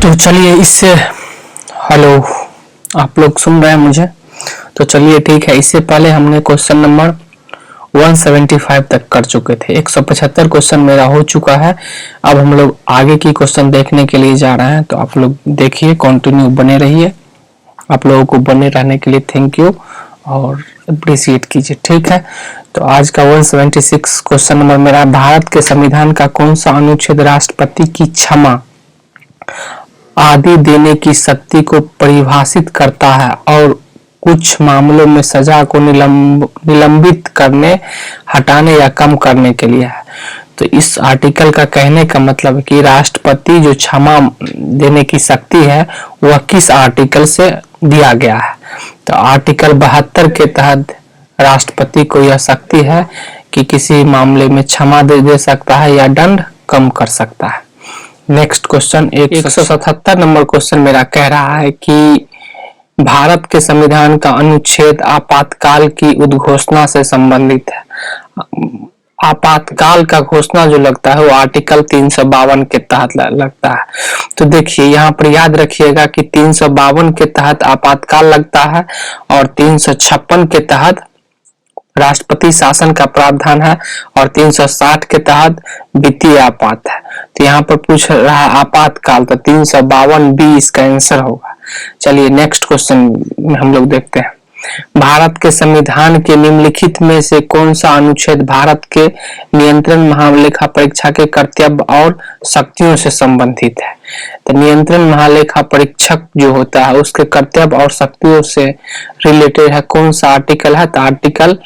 तो चलिए इससे हेलो, आप लोग सुन रहे हैं मुझे? तो चलिए ठीक है। इससे पहले हमने क्वेश्चन नंबर 175 तक कर चुके थे। 175 क्वेश्चन मेरा हो चुका है। अब हम लोग आगे की क्वेश्चन देखने के लिए जा रहे हैं, तो आप लोग देखिए, कंटिन्यू बने रहिए। आप लोगों को बने रहने के लिए थैंक यू और अप्रिशिएट कीजिए, ठीक है। तो आज का 176 क्वेश्चन नंबर मेरा, भारत के संविधान का कौन सा अनुच्छेद राष्ट्रपति की क्षमा आदि देने की शक्ति को परिभाषित करता है और कुछ मामलों में सजा को निलंबित करने, हटाने या कम करने के लिए है। तो इस आर्टिकल का कहने का मतलब है कि राष्ट्रपति जो क्षमा देने की शक्ति है वह किस आर्टिकल से दिया गया है। तो आर्टिकल 72 के तहत राष्ट्रपति को यह शक्ति है कि किसी मामले में क्षमा दे सकता है या दंड कम कर सकता है। नेक्स्ट क्वेश्चन 177 नंबर क्वेश्चन मेरा कह रहा है कि भारत के संविधान का अनुच्छेद आपातकाल की उद्घोषणा से संबंधित है। आपातकाल का घोषणा जो लगता है वो आर्टिकल 352 के तहत लगता है। तो देखिए यहाँ पर याद रखिएगा कि 352 के तहत आपातकाल लगता है और 356 के तहत राष्ट्रपति शासन का प्रावधान है और 360 के तहत वित्तीय आपात है। तो यहाँ पर पूछ रहा है आपातकाल, तो 352 बी इसका आंसर होगा। चलिए नेक्स्ट क्वेश्चन हम लोग देखते हैं। भारत के संविधान के निम्नलिखित में से कौन सा अनुच्छेद भारत के नियंत्रण महालेखा परीक्षा के कर्तव्य और शक्तियों से संबंधित है? तो नियंत्रण महालेखा परीक्षक जो होता है उसके कर्तव्य और शक्तियों से रिलेटेड है कौन सा आर्टिकल है? तो आर्टिकल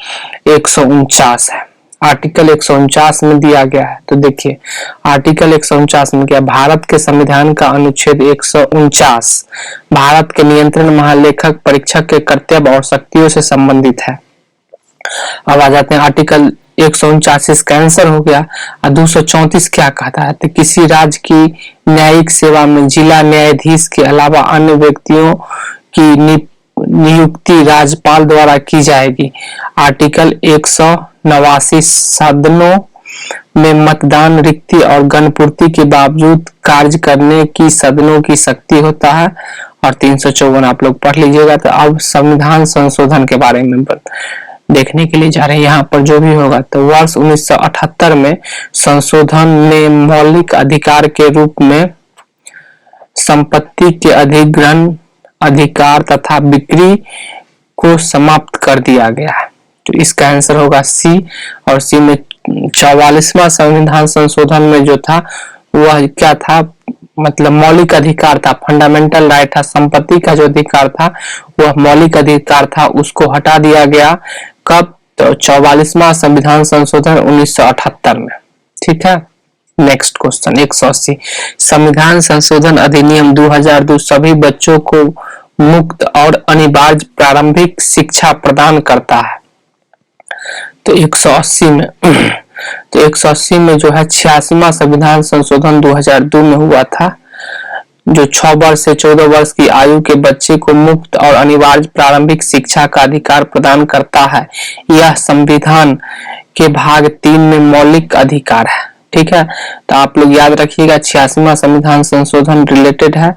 149 है। आर्टिकल 149 में दिया गया है। तो देखिए आर्टिकल 149 में क्या, भारत के संविधान का अनुच्छेद 149 भारत के नियंत्रण महालेखक परीक्षक के कर्तव्य और शक्तियों से संबंधित है। अब आ जाते हैं आर्टिकल 149 इसका आंसर हो गया। 234 क्या कहता है? तो किसी राज्य की न्यायिक सेवा में जिला न्यायाधीश के अलावा अन्य व्यक्तियों की नियुक्ति राज्यपाल द्वारा की जाएगी। आर्टिकल 189 सदनों में मतदान, रिक्ति और गणपूर्ति के बावजूद कार्य करने की सदनों की शक्ति होता है। और 354 आप लोग पढ़ लीजिएगा। तो अब संविधान संशोधन के बारे में देखने के लिए जा रहे हैं। यहाँ पर जो भी होगा, तो वर्ष 1978 में संशोधन ने मौलिक अधिकार के रूप में संपत्ति के अधिग्रहण अधिकार तथा बिक्री को समाप्त कर दिया गया है। तो इसका आंसर होगा सी। और सी में 44वां संविधान संशोधन में जो था वह क्या था, मतलब मौलिक अधिकार था, फंडामेंटल राइट था। संपत्ति का जो अधिकार था वह मौलिक अधिकार था, उसको हटा दिया गया। कब? तो 44वां संविधान संशोधन 1978 में, ठीक है। नेक्स्ट क्वेश्चन 180, संविधान संशोधन अधिनियम 2002 सभी बच्चों को मुक्त और अनिवार्य प्रारंभिक शिक्षा प्रदान करता है। तो 180 में तो 180 में जो है 86वां संविधान संशोधन 2002 में हुआ था, जो 6 वर्ष से 14 वर्ष की आयु के बच्चे को मुक्त और अनिवार्य प्रारंभिक शिक्षा का अधिकार प्रदान करता है। यह संविधान के भाग 3 में मौलिक अधिकार है, ठीक है। तो आप लोग याद रखिएगा 86वां संविधान संशोधन रिलेटेड है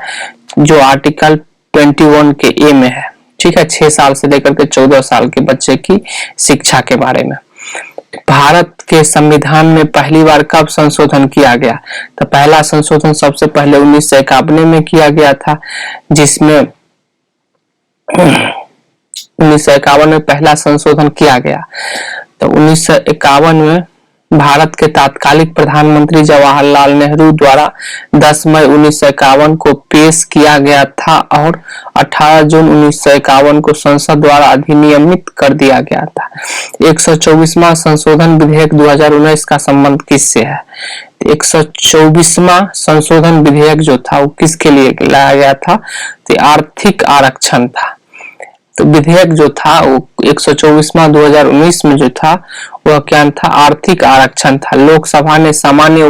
जो आर्टिकल 21 के ए में है, ठीक है। 6 साल से लेकर के 14 साल के बच्चे की शिक्षा के बारे में। भारत के संविधान में पहली बार कब संशोधन किया गया? तो पहला संशोधन सबसे पहले 1951 में किया गया था, जिसमें 1951 में पहला संशोधन किया गया। तो 1951 में भारत के तात्कालिक प्रधानमंत्री जवाहरलाल नेहरू द्वारा 10 मई 1951 को पेश किया गया था और 18 जून 1951 को संसद द्वारा अधिनियमित कर दिया गया था। 124वां संशोधन विधेयक 2019 का संबंध किससे है? 124वां संशोधन विधेयक जो था वो किसके लिए लाया गया था? तो आर्थिक आरक्षण था। तो विधेयक जो था वो 124वां 2019 में जो था वह क्या था? आर्थिक आरक्षण था। लोकसभा ने सामान्य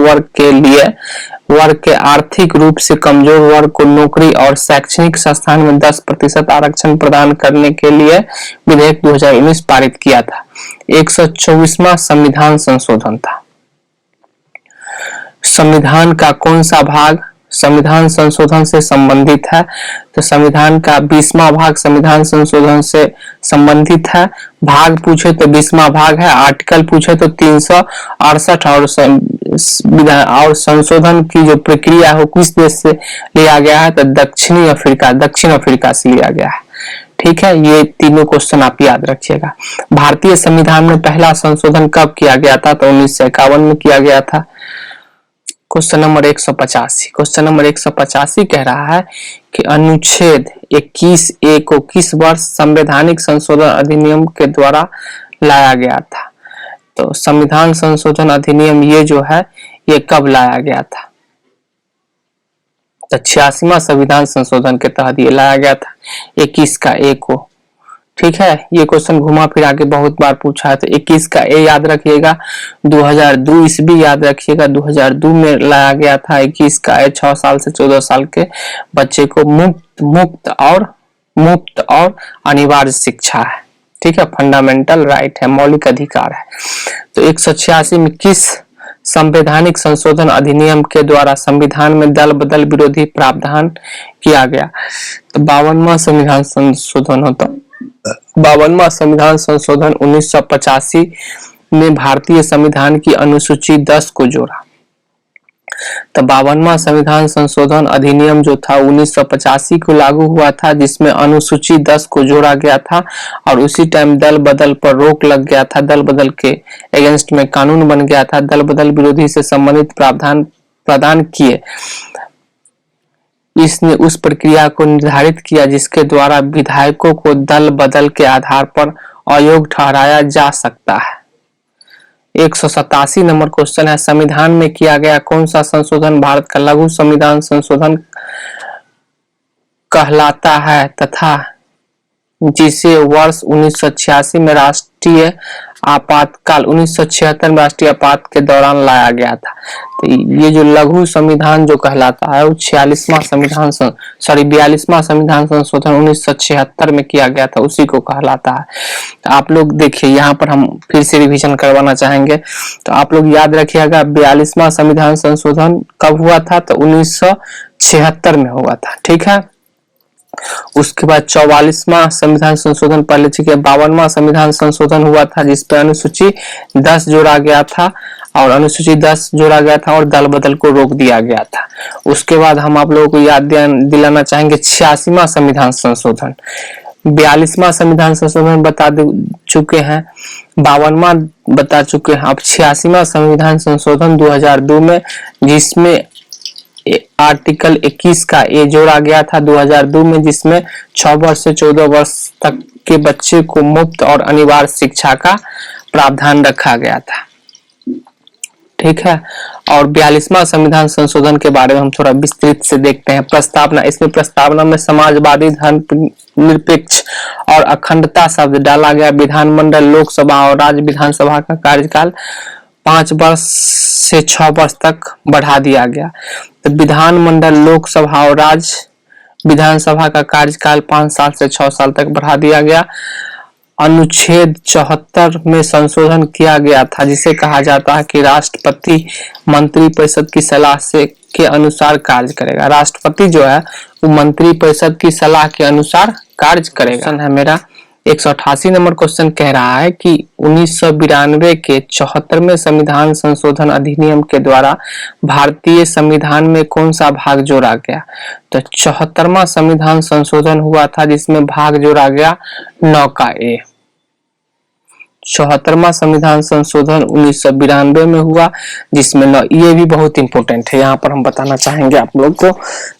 वर्ग के आर्थिक रूप से कमजोर वर्ग को नौकरी और शैक्षणिक संस्थान में 10% आरक्षण प्रदान करने के लिए विधेयक 2019 पारित किया था। 124वां संविधान संशोधन था। संविधान का कौन सा भाग संविधान संशोधन से संबंधित है। तो संविधान का 20वां भाग संविधान संशोधन से संबंधित है। भाग पूछे तो 20वां भाग है। आर्टिकल पूछे तो 368 और संशोधन की जो प्रक्रिया है किस देश से लिया गया है? तो दक्षिण अफ्रीका से लिया गया है। ठीक है, ये तीनों क्वेश्चन आप याद रखिएगा। भारतीय संविधान में पहला संशोधन कब किया गया था? तो 1951 में किया गया था। Question number 185। क्वेश्चन नंबर 185 कह रहा है कि अनुच्छेद 21A को किस वर्ष संवैधानिक संशोधन अधिनियम के द्वारा लाया गया था? तो संविधान संशोधन अधिनियम ये जो है ये कब लाया गया था? तो 86वां संविधान संशोधन के तहत ये लाया गया था 21 का A को। ठीक है, ये क्वेश्चन घुमा फिरा के बहुत बार पूछा है। तो 21 का A याद रखिएगा। 2002 ईस्वी याद रखिएगा, 2002 में लाया गया था 21 का A। 6 साल से 14 साल के बच्चे को मुफ्त और अनिवार्य शिक्षा है। ठीक है, फंडामेंटल राइट है, मौलिक अधिकार है। तो 186 में किस संवैधानिक संशोधन अधिनियम के द्वारा संविधान में दल बदल विरोधी प्रावधान किया गया? तो 52वां संविधान संशोधन होता। 52वां संविधान संशोधन 1985 में भारतीय संविधान की अनुसूची 10 को जोड़ा। तो 52वां संविधान संशोधन अधिनियम जो था 1985 को लागू हुआ था, जिसमें अनुसूची 10 को जोड़ा गया था और उसी टाइम दल बदल पर रोक लग गया था। दल बदल के अगेंस्ट में कानून बन गया था। दल बदल विरोधी से संबंधित प्रावधान प्रदान किए। इसने उस प्रक्रिया को निर्धारित किया जिसके द्वारा विधायकों को दल बदल के आधार पर अयोग्य ठहराया जा सकता है। 187 नंबर क्वेश्चन है, संविधान में किया गया कौन सा संशोधन भारत का लघु संविधान संशोधन कहलाता है तथा जिसे वर्ष 1986 में राष्ट्रीय आपातकाल 1976 में राष्ट्रीय आपात के दौरान लाया गया था? तो ये जो लघु संविधान जो कहलाता है वो 42वां संविधान संशोधन 1976 में किया गया था, उसी को कहलाता है। तो आप लोग देखिए, यहाँ पर हम फिर से रिवीजन करवाना चाहेंगे। तो आप लोग याद रखिएगा 42वां संविधान संशोधन कब हुआ था? तो 1976 में हुआ था। ठीक है, उसके बाद 44वां संविधान संशोधन पहले चुके। 52वां संविधान संशोधन हुआ था जिसपे अनुसूची 10 जोड़ा गया था और अनुसूची 10 जोड़ा गया था और दल बदल को रोक दिया गया था। उसके बाद हम आप लोगों को याद दिलाना चाहेंगे 86वां संविधान संशोधन। 42वां संविधान संशोधन बता चुके हैं, 52वां बता चुके हैं। अब 86वां संविधान संशोधन 2002 में, जिसमें आर्टिकल 21 का A जोड़ा गया था 2002 में, जिसमें 6 वर्ष से 14 वर्ष तक के बच्चे को मुफ्त और अनिवार्य शिक्षा का प्रावधान रखा गया था। ठीक है, और 42वां संविधान संशोधन के बारे में हम थोड़ा विस्तृत से देखते हैं। प्रस्तावना, इसमें प्रस्तावना में समाजवादी, धर्मनिरपेक्ष और अखंडता शब्द डाला गया। विधानमंडल, लोकसभा और राज्य विधानसभा का कार्यकाल 5 वर्ष से 6 वर्ष तक बढ़ा दिया गया। तो विधानमंडल, लोकसभा और राज्य विधानसभा का कार्यकाल 5 साल से 6 साल तक बढ़ा दिया गया। अनुच्छेद 74 में संशोधन किया गया था, जिसे कहा जाता है कि राष्ट्रपति मंत्रिपरिषद की सलाह से के अनुसार कार्य करेगा। राष्ट्रपति जो है वो मंत्रिपरिषद की सलाह के अनुसार कार्य करेगा। है मेरा 188 नंबर क्वेश्चन कह रहा है कि 1992 के 74वें संविधान संशोधन अधिनियम के द्वारा भारतीय संविधान में कौन सा भाग जोड़ा गया? तो 74वां संविधान संशोधन हुआ था जिसमें भाग जोड़ा गया 9 का A। 74वां संविधान संशोधन 1992 में हुआ जिसमें ये भी बहुत इंपॉर्टेंट है, यहाँ पर हम बताना चाहेंगे आप लोग को।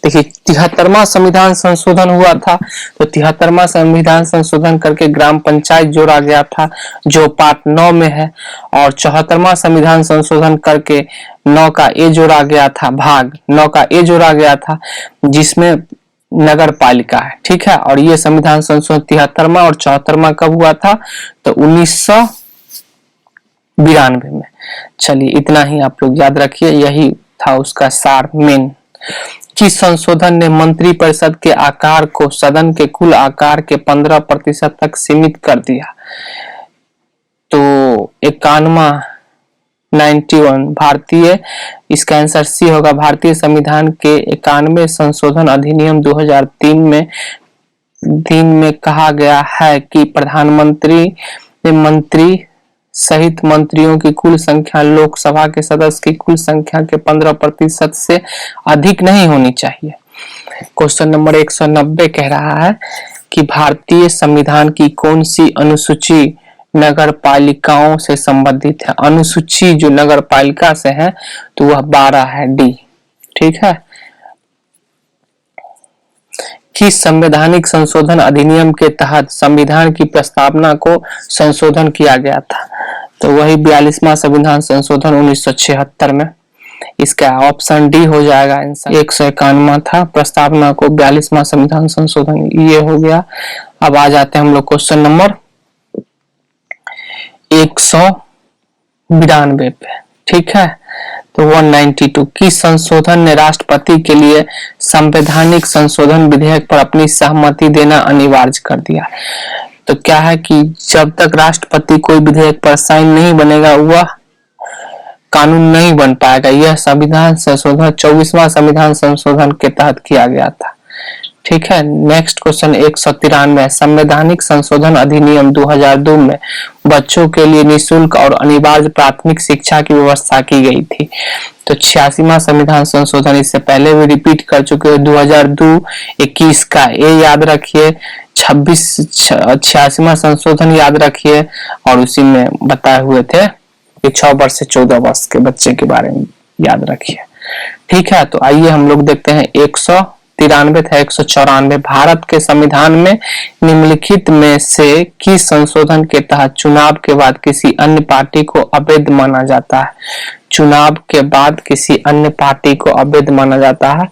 देखिए 73वां संविधान संशोधन हुआ था, तो 73वां संविधान संशोधन करके ग्राम पंचायत जोड़ा गया था जो पार्ट 9 में है, और 74वां संविधान संशोधन करके 9 का A जोड़ा गया था, भाग 9 का A जोड़ा गया था जिसमें नगर पालिका है। ठीक है, और ये संविधान संशोधन 73वां और 74वां कब हुआ था? तो 1992 में। चलिए इतना ही आप लोग याद रखिए, यही था उसका सार मेन। किस संशोधन ने मंत्रिपरिषद के आकार को सदन के कुल आकार के 15% तक सीमित कर दिया? तो 51वां 91 भारतीय, इसका आंसर सी होगा। भारतीय संविधान के 91 संशोधन अधिनियम 2003 में कहा गया है कि प्रधानमंत्री ने मंत्री सहित मंत्रियों की कुल संख्या लोकसभा के सदस्य की कुल संख्या के 15% से अधिक नहीं होनी चाहिए। क्वेश्चन नंबर 190 कह रहा है कि भारतीय संविधान की कौन सी अनुसूची नगर पालिकाओं से संबंधित है। अनुसूची जो नगर पालिका से है तो वह 12 है, डी। ठीक है, किस संवैधानिक संशोधन अधिनियम के तहत संविधान की प्रस्तावना को संशोधन किया गया था? तो वही 42वां संविधान संशोधन 1976 में। इसका ऑप्शन डी हो जाएगा आंसर। 151वां था प्रस्तावना को 42वां संविधान संशोधन, ये हो गया। अब आ जाते हैं हम लोग क्वेश्चन नंबर 192 पे। ठीक है, तो 192 की संशोधन ने राष्ट्रपति के लिए संवैधानिक संशोधन विधेयक पर अपनी सहमति देना अनिवार्य कर दिया। तो क्या है कि जब तक राष्ट्रपति कोई विधेयक पर साइन नहीं बनेगा वह कानून नहीं बन पाएगा। यह संविधान संशोधन 24वां संविधान संशोधन के तहत किया गया था। ठीक है, नेक्स्ट क्वेश्चन 193 संवैधानिक संशोधन अधिनियम 2002 में बच्चों के लिए निःशुल्क और अनिवार्य प्राथमिक शिक्षा की व्यवस्था की गई थी। तो 86वां संविधान संशोधन, इससे पहले भी रिपीट कर चुके हैं 2002-21 का, ये याद रखिए। 86वां संशोधन याद रखिए और उसी में बताए हुए थे कि 6 वर्ष से 14 वर्ष के बच्चे के बारे में याद रखिए। ठीक है, तो आइए हम लोग देखते हैं 193 था 194। भारत के संविधान में निम्नलिखित में से किस संशोधन के तहत चुनाव के बाद किसी अन्य पार्टी को अवैध माना जाता है? चुनाव के बाद किसी अन्य पार्टी को अवैध माना जाता है।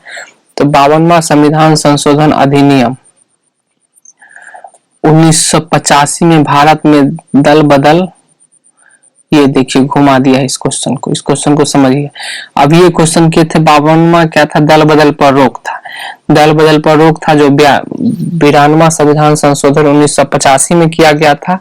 तो 52वां संविधान संशोधन अधिनियम 1985 में भारत में दल बदल, ये देखिए घुमा दिया है इस क्वेश्चन को समझिए। अब ये क्वेश्चन के थे 52वां क्या था? दल बदल पर रोक था। दल बदल पर रोक था जो 92वां संविधान संशोधन 1985 में किया गया था।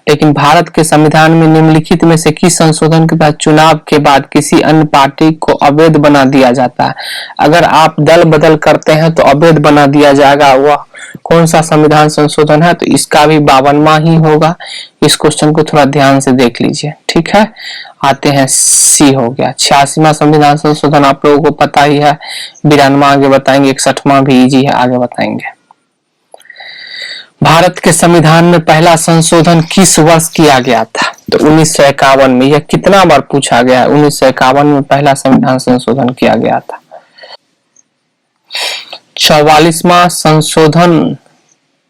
लेकिन भारत के संविधान में निम्नलिखित में से किस संशोधन के तहत चुनाव के बाद किसी अन्य पार्टी को अवैध बना दिया जाता है? अगर आप दल बदल करते हैं तो अवैध बना दिया जाएगा। वह कौन सा संविधान संशोधन है? तो इसका भी 52वां ही होगा। इस क्वेश्चन को थोड़ा ध्यान से देख लीजिए। ठीक है, आते हैं सी हो गया। 86वां संविधान संशोधन आप लोगों को पता ही है। 92वां आगे बताएंगे, 61वां भी इजी है, आगे बताएंगे। भारत के संविधान में पहला संशोधन किस वर्ष किया गया था? तो 1951 में। यह कितना बार पूछा गया है? 1951 में पहला संविधान संशोधन किया गया था। 44वां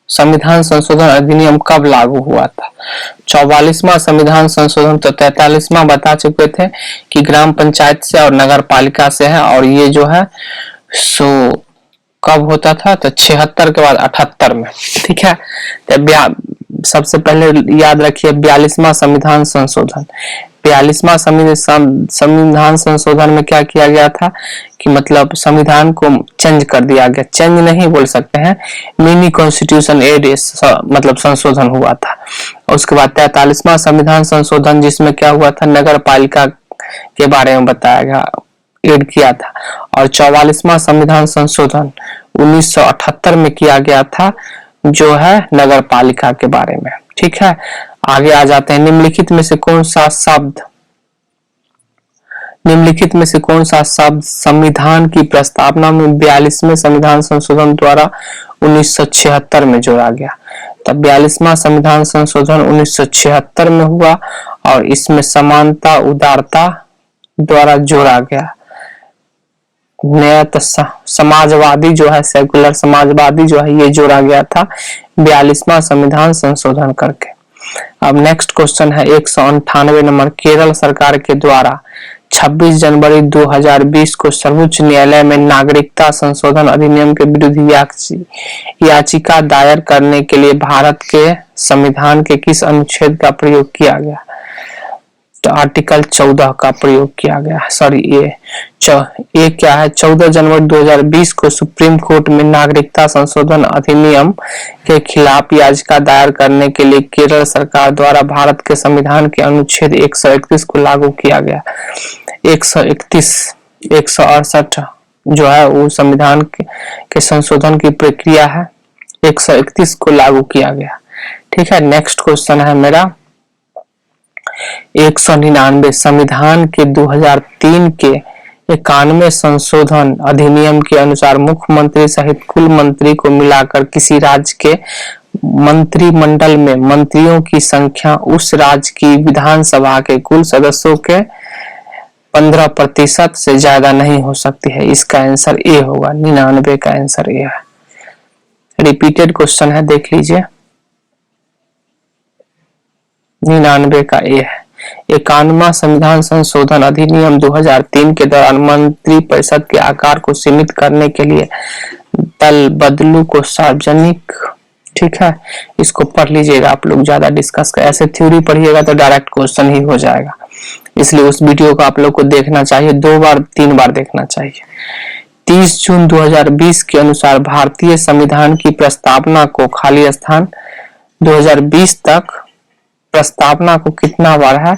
संविधान संशोधन अधिनियम कब लागू हुआ था? 44वां संविधान संशोधन तो 43वां बता चुके थे कि ग्राम पंचायत से और नगर पालिका से है, और ये जो है सो कब होता था? तो 76 के बाद 78 में। ठीक है, तो सबसे पहले याद रखिए 42वां संविधान संशोधन। 42वां संविधान संशोधन में क्या किया गया था कि मतलब संविधान को चेंज कर दिया गया। चेंज नहीं बोल सकते हैं, मिनी कॉन्स्टिट्यूशन एड मतलब संशोधन हुआ था। उसके बाद 43वां संविधान संशोधन जिसमें क्या हुआ था? नगर पालिका के बारे में बताया गया, एड किया था। और 44वां संविधान संशोधन 1978 में किया गया था जो है नगर पालिका के बारे में। ठीक है, आगे आ जाते हैं। निम्नलिखित में से कौन सा शब्द संविधान की प्रस्तावना में 42वें संविधान संशोधन द्वारा 1976 में जोड़ा गया? तब 42वां संविधान संशोधन 1976 में हुआ और इसमें समानता उदारता द्वारा जोड़ा गया। नया समाजवादी जो है, सेकुलर समाजवादी जो है, ये जोड़ा गया था 42वां संविधान संशोधन करके। अब नेक्स्ट क्वेश्चन है 198 नंबर। केरल सरकार के द्वारा 26 जनवरी 2020 को सर्वोच्च न्यायालय में नागरिकता संशोधन अधिनियम के विरुद्ध याचिका दायर करने के लिए भारत के संविधान के किस अनुच्छेद का प्रयोग किया गया? नेक्स्ट आर्टिकल 14 का प्रयोग किया गया। सॉरी ये क्या है, 14 जनवरी 2020 को सुप्रीम कोर्ट में नागरिकता संशोधन अधिनियम के खिलाफ याचिका दायर करने के लिए केरल सरकार द्वारा भारत के संविधान के अनुच्छेद 131 को लागू किया गया। 168 जो है वो संविधान के संशोधन की प्रक्रिया है, 131 को लागू किया गया। ठीक है, नेक्स्ट क्वेश्चन है मेरा 199 संविधान के 2003 के 91 संशोधन अधिनियम के अनुसार मुख्यमंत्री सहित कुल मंत्री को मिलाकर किसी राज्य के मंत्रिमंडल में मंत्रियों की संख्या उस राज्य की विधानसभा के कुल सदस्यों के 15% से ज्यादा नहीं हो सकती है। इसका आंसर ए होगा, 99 का आंसर ए है। रिपीटेड क्वेश्चन है, देख लीजिए, 99 का ए है। 91वां संविधान संशोधन अधिनियम 2003 के दौरान मंत्रिपरिषद के आकार को सीमित करने के लिए दल बदलू को सार्वजनिक, ठीक है, इसको पढ़ लीजिएगा आप लोग, ज्यादा डिस्कस कर, ऐसे थ्योरी पढ़िएगा तो डायरेक्ट क्वेश्चन ही हो जाएगा, इसलिए उस वीडियो को आप लोग को देखना चाहिए, 2 बार 3 बार देखना चाहिए। 30 जून 2020 के अनुसार भारतीय संविधान की प्रस्तावना को खाली स्थान 2020 तक प्रस्तावना को कितना बार है,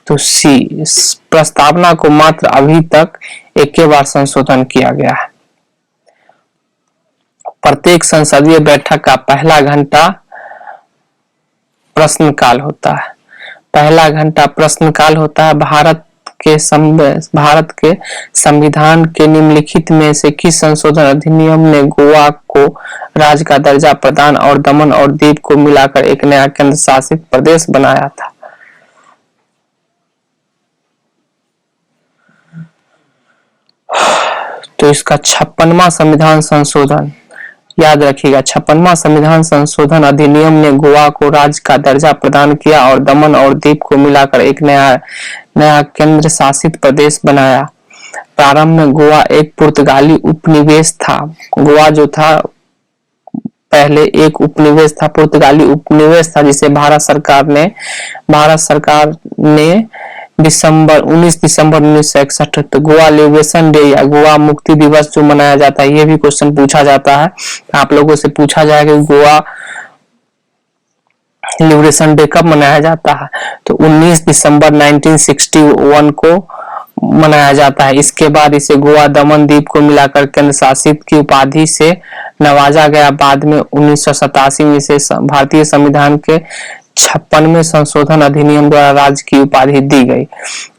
तो सी, प्रस्तावना को मात्र अभी तक एक बार संशोधन किया गया है। प्रत्येक संसदीय बैठक का पहला घंटा प्रश्नकाल होता है, पहला घंटा प्रश्नकाल होता है। भारत के संविधान के निम्नलिखित में से किस संशोधन अधिनियम ने गोवा को राज्य का दर्जा प्रदान और दमन और दीव को मिलाकर एक नया केंद्र शासित प्रदेश बनाया था? तो इसका 56वां संविधान संशोधन, याद रखिएगा, 56वां संविधान संशोधन अधिनियम ने गोवा को राज्य का दर्जा प्रदान किया और दमन और दीव को मिलाकर एक नया केंद्र शासित प्रदेश बनाया। प्रारंभ में गोवा एक पुर्तगाली उपनिवेश था। गोवा जो था पहले एक उपनिवेश था, पुर्तगाली उपनिवेश था, जिसे भारत सरकार ने 19 दिसंबर 1961 तो गोवा लिबरेशन डे या गोवा मुक्ति दिवस जो मनाया जाता है, ये भी क्वेश्चन पूछा जाता है, आप लोगों से पूछा जाएगा कि गोवा लिबरेशन डे कब मनाया जाता है, तो 19 दिसंबर 1961 को मनाया जाता है। इसके बाद इसे गोवा दमन द्वीप को मिलाकर केंद्र शासित की उपाधि से नवाजा गया। बाद में 1987 में इसे भारतीय संविधान के 56वें संशोधन अधिनियम द्वारा राज्य की उपाधि दी गई।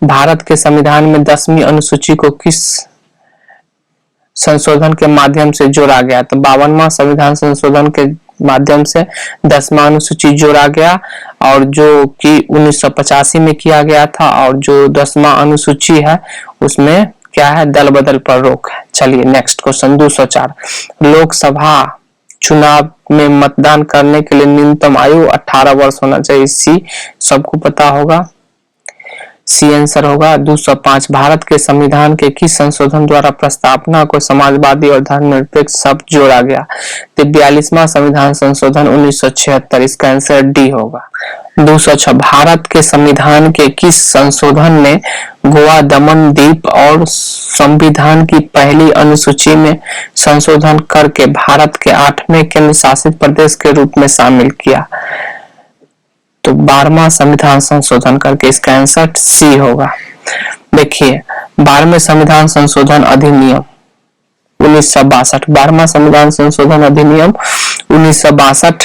भारत के संविधान में 10वीं अनुसूची को किस संशोधन के माध्यम से जोड़ा गया? तो 52वां संविधान संशोधन के माध्यम से 10वां अनुसूची जोड़ा गया, और जो कि 1985 में किया गया था, और जो 10वां अनुसूची है उसमें क्या है, दल बदल पर रोक है। चलिए नेक्स्ट क्वेश्चन 204, लोकसभा चुनाव में मतदान करने के लिए न्यूनतम आयु 18 वर्ष होना चाहिए। सी सबको पता होगा, सी आंसर होगा। 205, भारत के संविधान के किस संशोधन द्वारा प्रस्तावना को समाजवादी और धर्मनिरपेक्ष शब्द जोड़ा गया? तो 42वां संविधान संशोधन 1976, इसका आंसर डी होगा। 206, भारत के संविधान के किस संशोधन ने गोवा दमन द्वीप और संविधान की पहली अनुसूची में संशोधन करके भारत के 8वें केंद्र शासित प्रदेश के रूप में शामिल किया? तो 12वां संविधान संशोधन करके, इसका आंसर सी होगा। देखिए 12वें संविधान संशोधन अधिनियम 1962, 12वां संविधान संशोधन अधिनियम 1962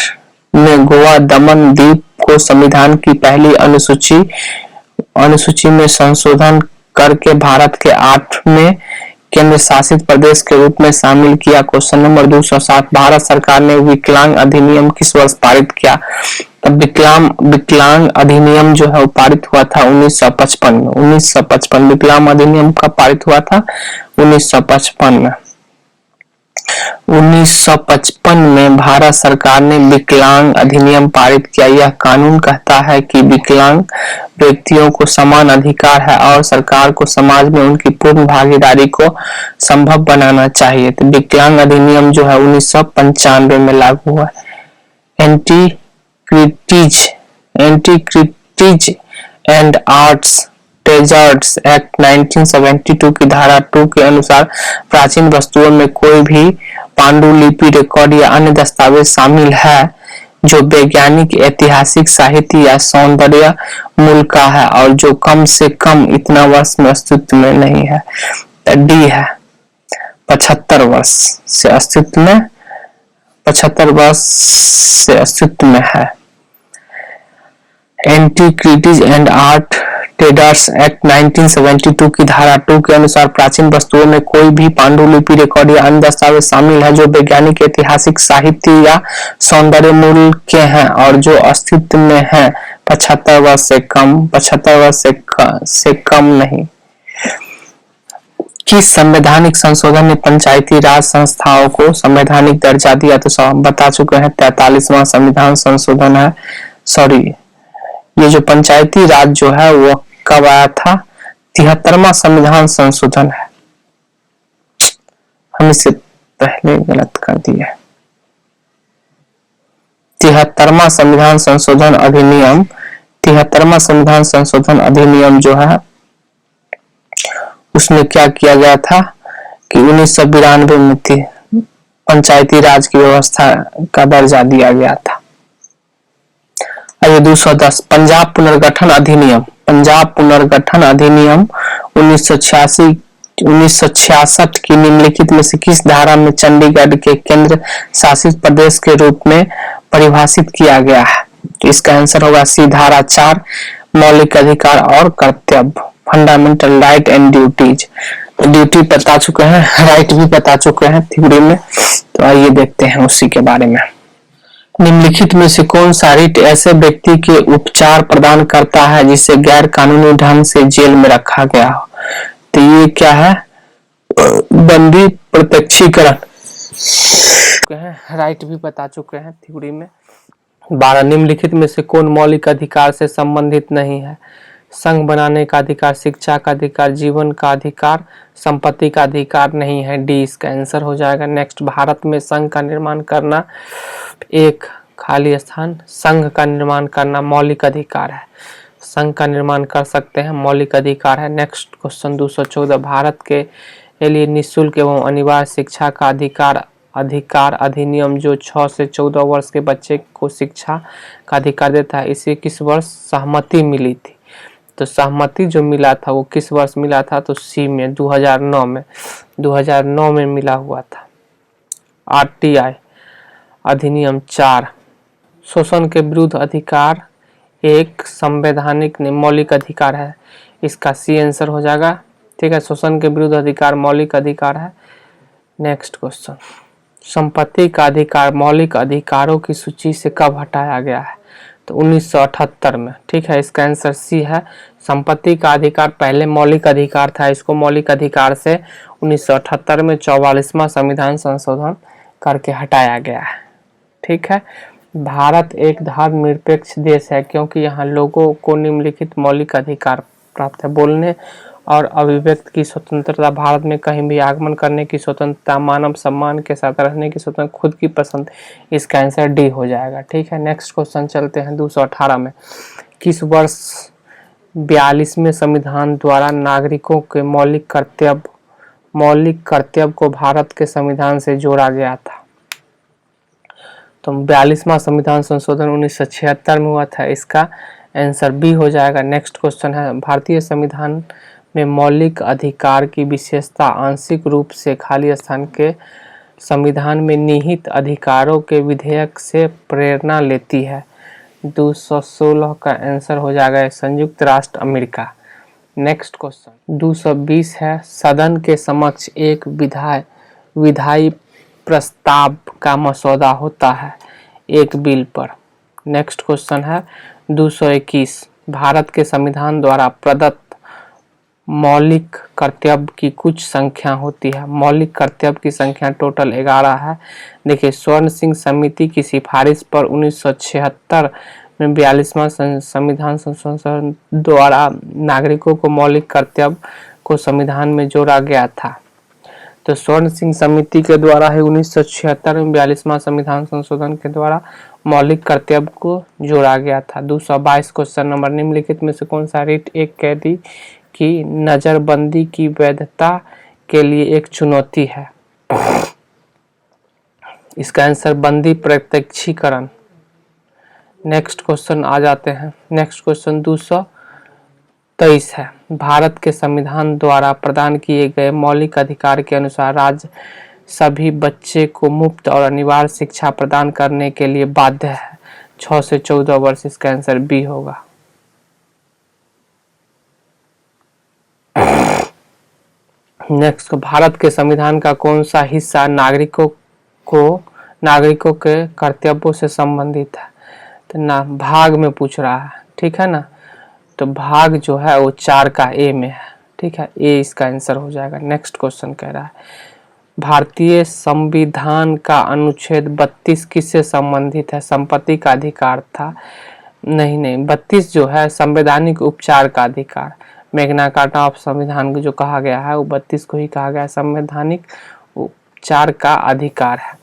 में गोवा दमन द्वीप को संविधान की पहली अनुसूची में संशोधन करके भारत के 8वें केंद्र शासित प्रदेश के रूप में शामिल किया। क्वेश्चन नंबर 207, भारत सरकार ने विकलांग अधिनियम किस वर्ष पारित किया? तब विकलांग अधिनियम जो है वो पारित हुआ था 1955 में। 1955 विकलांग अधिनियम का पारित हुआ था 1955 में। 1955 में भारत सरकार ने विकलांग अधिनियम पारित किया। यह कानून कहता है कि विकलांग व्यक्तियों को समान अधिकार है और सरकार को समाज में उनकी पूर्ण भागीदारी को संभव बनाना चाहिए। तो विकलांग अधिनियम जो है 1995 में लागू हुआ। एंटीक्रिटीज एंड आर्ट्स ट्रेजर्स एक्ट 1972 की धारा 2 के अनुसार प्राचीन वस्तुओं में कोई भी पांडुलिपि, रिकॉर्ड या अन्य दस्तावेज शामिल है जो वैज्ञानिक, ऐतिहासिक, साहित्य या सौंदर्य मूल्य का है और जो कम से कम इतना वर्ष में अस्तित्व में नहीं है। डी है 75 वर्ष से अस्तित्व में, 75 वर्ष से अस्तित्व में है। Antiquities and art traders act 1972 की धारा 2 के अनुसार प्राचीन वस्तुओं में कोई भी पांडुलिपि, रिकॉर्ड या अन्य दस्तावेज शामिल है जो वैज्ञानिक, ऐतिहासिक, साहित्य या सौंदर्य मूल्य के हैं और जो अस्तित्व में है 75 वर्ष से कम, 75 वर्ष से कम नहीं। किस संवैधानिक संशोधन ने पंचायती राज संस्थाओं को संवैधानिक दर्जा दिया? तो बता चुके हैं 43वां संविधान संशोधन है। सॉरी, ये जो पंचायती राज जो है वो कब आया था? 73वां संविधान संशोधन है। हम इससे पहले गलत कर दिए। 73वां संविधान संशोधन अधिनियम, 73वां संविधान संशोधन अधिनियम जो है उसमें क्या किया गया था कि 1992 में थी पंचायती राज की व्यवस्था का दर्जा दिया गया था। आइए 210 पंजाब पुनर्गठन अधिनियम, पंजाब पुनर्गठन अधिनियम 1966 की निम्नलिखित में से किस धारा में चंडीगढ़ के केंद्र शासित प्रदेश के रूप में परिभाषित किया गया है? तो इसका आंसर होगा सी धारा 4 मौलिक अधिकार और कर्तव्य, फंडामेंटल राइट एंड ड्यूटीज। तो ड्यूटी बता चुके हैं, राइट भी बता चुके हैं थ्योरी में। तो आइए देखते हैं उसी के बारे में। निम्नलिखित में से कौन सा रिट ऐसे व्यक्ति के उपचार प्रदान करता है जिसे गैर कानूनी ढंग से जेल में रखा गया हो? तो ये क्या है? बंदी प्रत्यक्षीकरण। राइट भी बता चुके हैं थ्योरी में। 12 निम्नलिखित में से कौन मौलिक अधिकार से संबंधित नहीं है? संघ बनाने का अधिकार, शिक्षा का अधिकार, जीवन का अधिकार, संपत्ति का अधिकार नहीं है। डी इसका आंसर हो जाएगा। नेक्स्ट, भारत में संघ का निर्माण करना, एक खाली स्थान, संघ का निर्माण करना मौलिक अधिकार है। संघ का निर्माण कर सकते हैं, मौलिक अधिकार है। नेक्स्ट क्वेश्चन 214 भारत के लिए निःशुल्क एवं अनिवार्य शिक्षा का अधिकार अधिनियम जो 6 से 14 वर्ष के बच्चे को शिक्षा का अधिकार देता है, इसे किस वर्ष सहमति मिली थी? तो सहमति जो मिला था वो किस वर्ष मिला था? तो सी में 2009 में, 2009 में मिला हुआ था। आरटीआई अधिनियम 4 शोषण के विरुद्ध अधिकार एक संवैधानिक मौलिक अधिकार है, इसका सी आंसर हो जाएगा। ठीक है, शोषण के विरुद्ध अधिकार मौलिक अधिकार है। नेक्स्ट क्वेश्चन, संपत्ति का अधिकार मौलिक अधिकारों की सूची से कब हटाया गया है? तो 1978 में। ठीक है, इसका आंसर सी है। संपत्ति का अधिकार पहले मौलिक अधिकार था, इसको मौलिक अधिकार से 1978 में 44वां संविधान संशोधन करके हटाया गया है। ठीक है, भारत एक धर्मनिरपेक्ष देश है क्योंकि यहाँ लोगों को निम्नलिखित मौलिक अधिकार प्राप्त है। बोलने और अभिव्यक्ति की स्वतंत्रता, भारत में कहीं भी आगमन करने की स्वतंत्रता, मानव सम्मान के साथ रहने की स्वतंत्रता, खुद की पसंद। इसका आंसर डी हो जाएगा। ठीक है, नेक्स्ट क्वेश्चन चलते हैं 218 में। किस वर्ष 42वें संविधान द्वारा नागरिकों के मौलिक कर्तव्य को भारत के संविधान से जोड़ा गया था? तो 42वां संविधान संशोधन 1976 में हुआ था, इसका आंसर बी हो जाएगा। नेक्स्ट क्वेश्चन है, भारतीय संविधान में मौलिक अधिकार की विशेषता आंशिक रूप से खाली स्थान के संविधान में निहित अधिकारों के विधेयक से प्रेरणा लेती है। 216 का आंसर हो जाएगा संयुक्त राष्ट्र अमेरिका। नेक्स्ट क्वेश्चन 220 है, सदन के समक्ष एक विधायी प्रस्ताव का मसौदा होता है एक बिल पर। नेक्स्ट क्वेश्चन है 221, भारत के संविधान द्वारा प्रदत्त मौलिक कर्तव्य की कुछ संख्या होती है। मौलिक कर्तव्य की संख्या टोटल 11 है। देखिए, स्वर्ण सिंह समिति की सिफारिश पर 1976 में 42वां संविधान संशोधन द्वारा नागरिकों को मौलिक कर्तव्य को संविधान में जोड़ा गया था। तो स्वर्ण सिंह समिति के द्वारा ही 1976 में 42वां संविधान संशोधन के द्वारा मौलिक कर्तव्य को जोड़ा गया था। 222 क्वेश्चन नंबर, निम्नलिखित में से कौन सा रिट एक कैदी की नजरबंदी की वैधता के लिए एक चुनौती है? इसका आंसर बंदी प्रत्यक्षीकरण। नेक्स्ट क्वेश्चन आ जाते हैं। नेक्स्ट क्वेश्चन 223 है। भारत के संविधान द्वारा प्रदान किए गए मौलिक अधिकार के अनुसार राज्य सभी बच्चे को मुफ्त और अनिवार्य शिक्षा प्रदान करने के लिए बाध्य है। 6 से 14 वर्ष, इसका आंसर बी होगा। नेक्स्ट, भारत के संविधान का कौन सा हिस्सा नागरिकों के कर्तव्यों से संबंधित है? तो ना भाग में पूछ रहा है, ठीक है ना, तो भाग जो है वो 4 का ए में है, ठीक है, ए इसका आंसर हो जाएगा। नेक्स्ट क्वेश्चन कह रहा है भारतीय संविधान का अनुच्छेद 32 किससे संबंधित है? संपत्ति का अधिकार था, नहीं 32 जो है संवैधानिक उपचार का अधिकार, मैग्ना कार्टा ऑफ संविधान को जो कहा गया है वो 32 को ही कहा गया है, संवैधानिक उपचार का अधिकार है,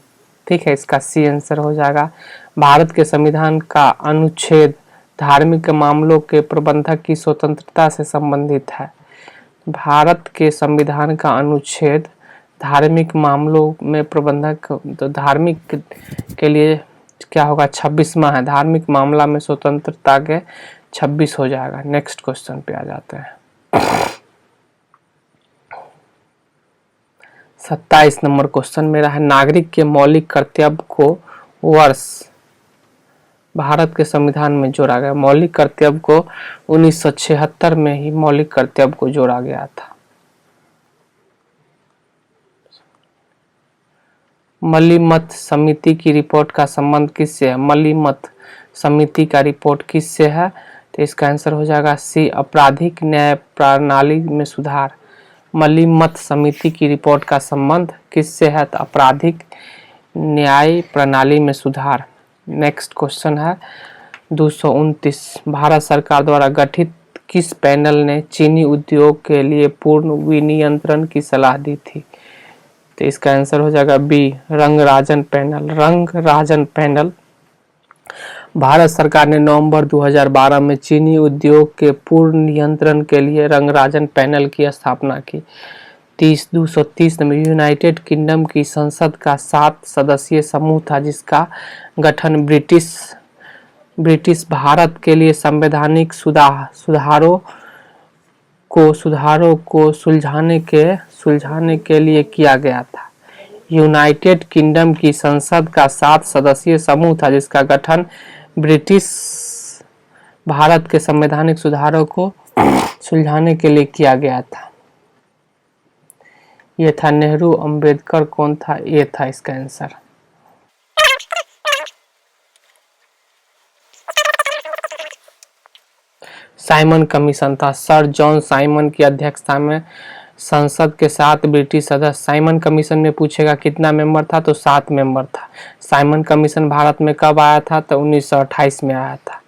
ठीक है, इसका सी आंसर हो जाएगा। भारत के संविधान का अनुच्छेद धार्मिक मामलों के प्रबंधक की स्वतंत्रता से संबंधित है। भारत के संविधान का अनुच्छेद धार्मिक मामलों में प्रबंधक, तो धार्मिक के लिए क्या होगा? 26वां है, धार्मिक मामला में स्वतंत्रता के 26 हो जाएगा। नेक्स्ट क्वेश्चन पे आ जाते हैं। 27 नंबर क्वेश्चन मेरा है नागरिक के मौलिक कर्तव्य को वर्ष भारत के संविधान में जोड़ा गया। मौलिक कर्तव्य को 1976 में ही मौलिक कर्तव्य को जोड़ा गया था। मलीमत समिति की रिपोर्ट का संबंध किससे है? मलीमत समिति का रिपोर्ट किससे है? तो इसका आंसर हो जाएगा सी, आपराधिक न्याय प्रणाली में सुधार। मलीमत समिति की रिपोर्ट का संबंध किससे है? तो आपराधिक न्याय प्रणाली में सुधार। नेक्स्ट क्वेश्चन है 229, भारत सरकार द्वारा गठित किस पैनल ने चीनी उद्योग के लिए पूर्ण विनियंत्रण की सलाह दी थी? तो इसका आंसर हो जाएगा B, Rangarajan panel. Rangarajan panel Bharat सरकार ने नवंबर 2012 में चीनी उद्योग के पूर्ण नियंत्रण के लिए रंगराजन पैनल की स्थापना की। 230 में यूनाइटेड किंगडम की संसद का 7 सदस्यीय समूह था जिसका गठन ब्रिटिश भारत के लिए संवैधानिक सुधारों को सुलझाने के लिए किया गया था। यूनाइटेड किंगडम की संसद का 7 सदस्यीय समूह था जिसका गठन ब्रिटिश भारत के संवैधानिक सुधारों को सुलझाने के लिए किया गया था। ये था नेहरू, अंबेडकर कौन था? ये था इसका आंसर। साइमन कमीशन था, सर जॉन साइमन की अध्यक्षता में संसद के 7 ब्रिटिश सदस्य। साइमन कमीशन में पूछेगा कितना मेंबर था, तो 7 मेंबर था। साइमन कमीशन भारत में कब आया था? तो 1928 में आया था,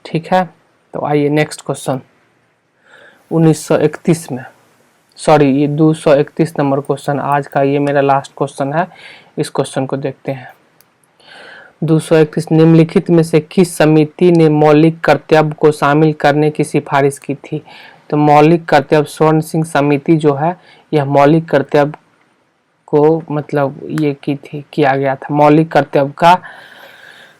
ठीक है। तो आइए नेक्स्ट क्वेश्चन 1931 में, सॉरी ये 231 नंबर क्वेश्चन आज का, ये मेरा लास्ट क्वेश्चन है। इस क्वेश्चन को देखते हैं। 231, निम्नलिखित में से किस समिति ने मौलिक कर्तव्य को शामिल करने की सिफारिश की थी? तो मौलिक कर्तव्य, स्वर्ण सिंह समिति जो है यह मौलिक कर्तव्य को मतलब ये किया गया था, मौलिक कर्तव्य का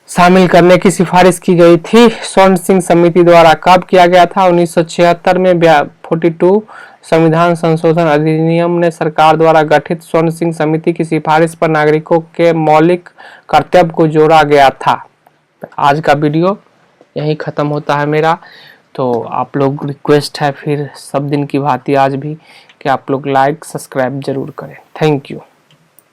शामिल करने की सिफारिश की गई थी स्वर्ण सिंह समिति द्वारा। कब किया गया था? 1976 में 42 संविधान संशोधन अधिनियम ने सरकार द्वारा गठित स्वर्ण सिंह समिति की सिफारिश पर नागरिकों के मौलिक कर्तव्य को जोड़ा गया था। आज का वीडियो यहीं खत्म होता है मेरा। तो आप लोग रिक्वेस्ट है फिर सब दिन की भांति आज भी कि आप लोग लाइक सब्सक्राइब जरूर करें। Thank you.